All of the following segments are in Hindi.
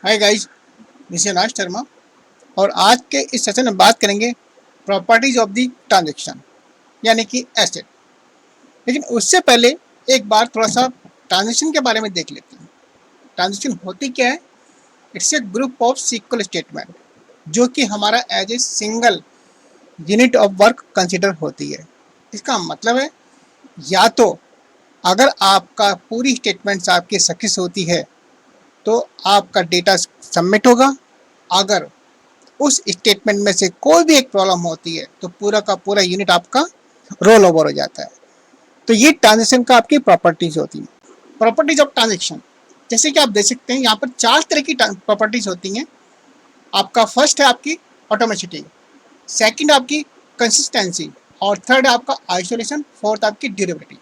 Hi guys, this is Raj Sharma और आज के इस सेशन में बात करेंगे प्रॉपर्टीज ऑफ द ट्रांजैक्शन यानी कि एसेट। लेकिन उससे पहले एक बार थोड़ा सा ट्रांजैक्शन के बारे में देख लेते हैं। ट्रांजैक्शन होती क्या है? It's a group of SQL statement जो कि हमारा as a single unit of work consider होती है। इसका मतलब है या तो अगर आपका पूरी स्टेटमेंट्स आपकी सक्सेस होती है तो आपका डेटा सबमिट होगा। अगर उस स्टेटमेंट में से कोई भी एक प्रॉब्लम होती है तो पूरा का पूरा यूनिट आपका रोल ओवर हो जाता है। तो ये ट्रांजेक्शन का आपकी प्रॉपर्टीज होती है। प्रॉपर्टीज ऑफ ट्रांजेक्शन जैसे कि आप देख सकते हैं यहाँ पर 4 तरह की प्रॉपर्टीज होती हैं। आपका फर्स्ट है आपकी ऑटोमेसिटी, सेकंड आपकी कंसिस्टेंसी और थर्ड आपका आइसोलेशन, फोर्थ आपकी ड्यूरेबिलिटी।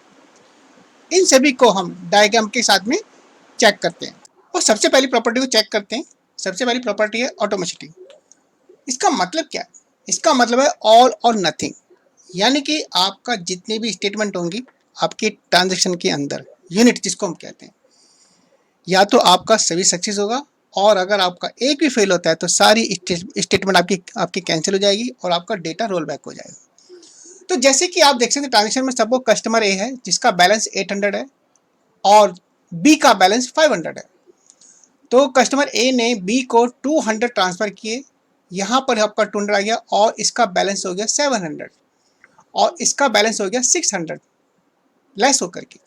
इन सभी को हम डायग्राम के साथ में चेक करते हैं और सबसे पहली प्रॉपर्टी को चेक करते हैं। सबसे पहली प्रॉपर्टी है ऑटोमेसिटी। इसका मतलब क्या है? इसका मतलब है ऑल और नथिंग, यानी कि आपका जितनी भी स्टेटमेंट होंगी आपके ट्रांजैक्शन के अंदर, यूनिट जिसको हम कहते हैं, या तो आपका सभी सक्सेस होगा और अगर आपका एक भी फेल होता है तो सारी स्टेटमेंट आपकी कैंसिल हो जाएगी और आपका डेटा रोल बैक हो जाएगा। तो जैसे कि आप देख सकते हैं ट्रांजेक्शन में सपोज कस्टमर ए है जिसका बैलेंस 800 है और बी का बैलेंस 500 है। तो कस्टमर ए ने बी को 200 ट्रांसफ़र किए, यहाँ पर आपका 200 आ गया और इसका बैलेंस हो गया 700 और इसका बैलेंस हो गया 600 लेस होकर के।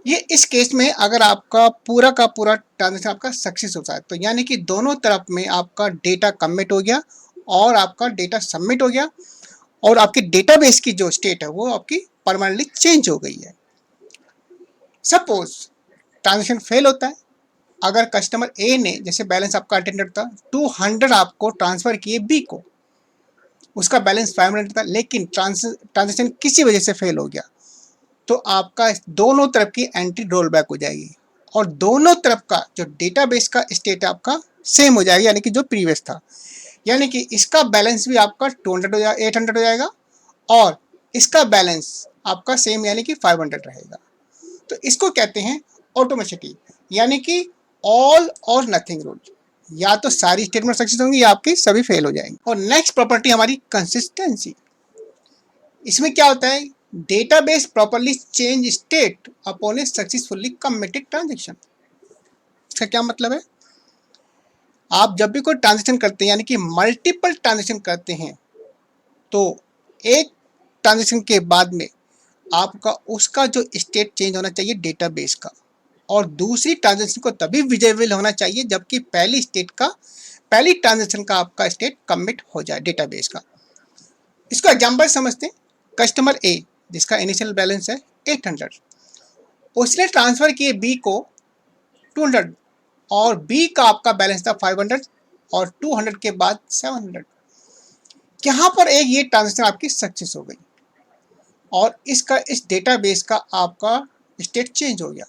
ये इस केस में अगर आपका पूरा का पूरा ट्रांजेक्शन आपका सक्सेस होता है तो यानी कि दोनों तरफ में आपका डेटा कमिट हो गया और आपका डेटा सबमिट हो गया और आपके डेटाबेस की जो स्टेट है वो आपकी परमानेंटली चेंज हो गई है। सपोज ट्रांजेक्शन फेल होता है, अगर कस्टमर ए ने जैसे बैलेंस आपका 800 था, 200 आपको ट्रांसफ़र किए बी को, उसका बैलेंस 500 था, लेकिन ट्रांजेक्शन किसी वजह से फेल हो गया तो आपका दोनों तरफ की एंट्री रोल बैक हो जाएगी और दोनों तरफ का जो डेटाबेस का स्टेट आपका सेम हो जाएगा, यानी कि जो प्रीवियस था। यानी कि इसका बैलेंस भी आपका 200 हो जाएगा, 800 हो जाएगा और इसका बैलेंस आपका सेम यानी कि 500 रहेगा। तो इसको कहते हैं ऑटोमेसिटी, यानी कि ऑल और नथिंग रूल। या तो सारी स्टेटमेंट सक्सेस होंगी या आपकी सभी फेल हो जाएंगी। और नेक्स्ट प्रॉपर्टी हमारी कंसिस्टेंसी। इसमें क्या होता है? Database properly change state upon a successfully committed transaction. इसका क्या मतलब है? आप जब भी कोई ट्रांजेक्शन करते हैं यानी कि मल्टीपल ट्रांजेक्शन करते हैं तो एक ट्रांजेक्शन के बाद में आपका उसका जो स्टेट चेंज होना चाहिए डेटाबेस का, और दूसरी ट्रांजेक्शन को तभी विजिबल होना चाहिए जबकि पहली ट्रांजेक्शन का आपका स्टेट कमिट हो जाए डेटाबेस का। इसको एग्जांपल समझते हैं। कस्टमर ए जिसका इनिशियल बैलेंस है 800, उसने ट्रांसफ़र किए बी को 200 और बी का आपका बैलेंस था 500 और 200 के बाद 700। यहाँ पर एक ये ट्रांजेक्शन आपकी सक्सेस हो गई और इस डेटाबेस का आपका स्टेट चेंज हो गया,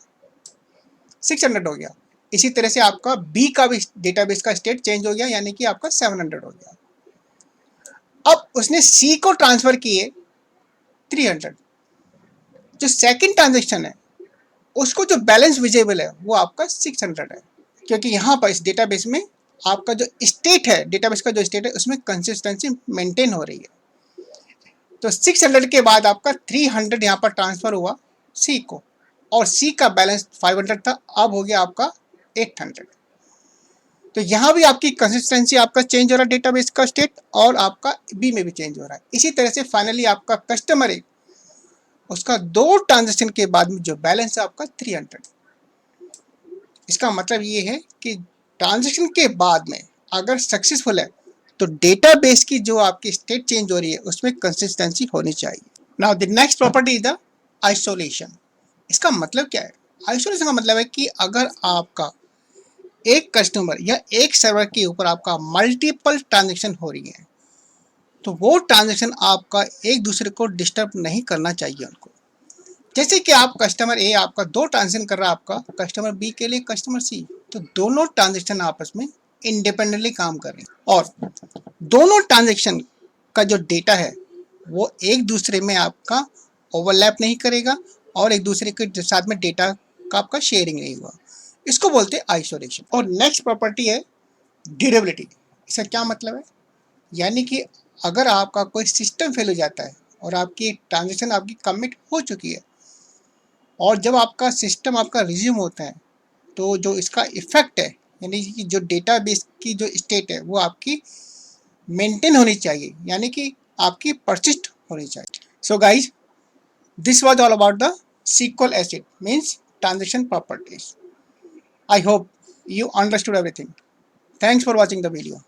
600 हो गया। इसी तरह से आपका बी का भी डेटाबेस का स्टेट चेंज हो गया, यानी कि आपका 700 हो गया। अब उसने सी को ट्रांसफ़र किए 300। जो सेकंड ट्रांजेक्शन है उसको जो बैलेंस विजिबल है वो आपका 600 है, क्योंकि यहाँ पर इस डेटाबेस में आपका जो स्टेट है, डेटाबेस का जो स्टेट है उसमें कंसिस्टेंसी मेंटेन हो रही है। तो 600 के बाद आपका 300 यहाँ पर ट्रांसफ़र हुआ सी को और सी का बैलेंस 500 था, अब हो गया आपका 800। तो यहाँ भी आपकी कंसिस्टेंसी आपका चेंज हो रहा है डेटाबेस का स्टेट और आपका बी में भी चेंज हो रहा है। इसी तरह से फाइनली आपका कस्टमर है, उसका 2 ट्रांजेक्शन के बाद में जो बैलेंस है आपका 300। इसका मतलब ये है कि ट्रांजेक्शन के बाद में अगर सक्सेसफुल है तो डेटाबेस की जो आपकी स्टेट चेंज हो रही है उसमें कंसिस्टेंसी होनी चाहिए। Now the next property is the isolation. इसका मतलब क्या है? आइसोलेशन का मतलब है कि अगर आपका एक कस्टमर या एक सर्वर के ऊपर आपका मल्टीपल ट्रांजेक्शन हो रही है तो वो ट्रांजेक्शन आपका एक दूसरे को डिस्टर्ब नहीं करना चाहिए उनको। जैसे कि आप कस्टमर ए आपका 2 ट्रांजेक्शन कर रहा है, आपका कस्टमर बी के लिए कस्टमर सी, तो दोनों ट्रांजेक्शन आपस में इंडिपेंडेंटली काम कर रहे हैं और दोनों ट्रांजेक्शन का जो डेटा है वो एक दूसरे में आपका ओवरलैप नहीं करेगा और एक दूसरे के साथ में डेटा का आपका शेयरिंग नहीं हुआ। इसको बोलते हैं आइसोलेशन। और नेक्स्ट प्रॉपर्टी है ड्यूरेबिलिटी। इसका क्या मतलब है, यानी कि अगर आपका कोई सिस्टम फेल हो जाता है और आपकी ट्रांजेक्शन आपकी कमिट हो चुकी है, और जब आपका सिस्टम आपका रिज्यूम होता है, तो जो इसका इफेक्ट है, यानी कि जो डेटाबेस की जो स्टेट है वो आपकी मेंटेन होनी चाहिए, यानी कि आपकी परसिस्ट होनी चाहिए। So guys, this was all about the SQL ACID, means transaction properties. I hope you understood everything. Thanks for watching the video.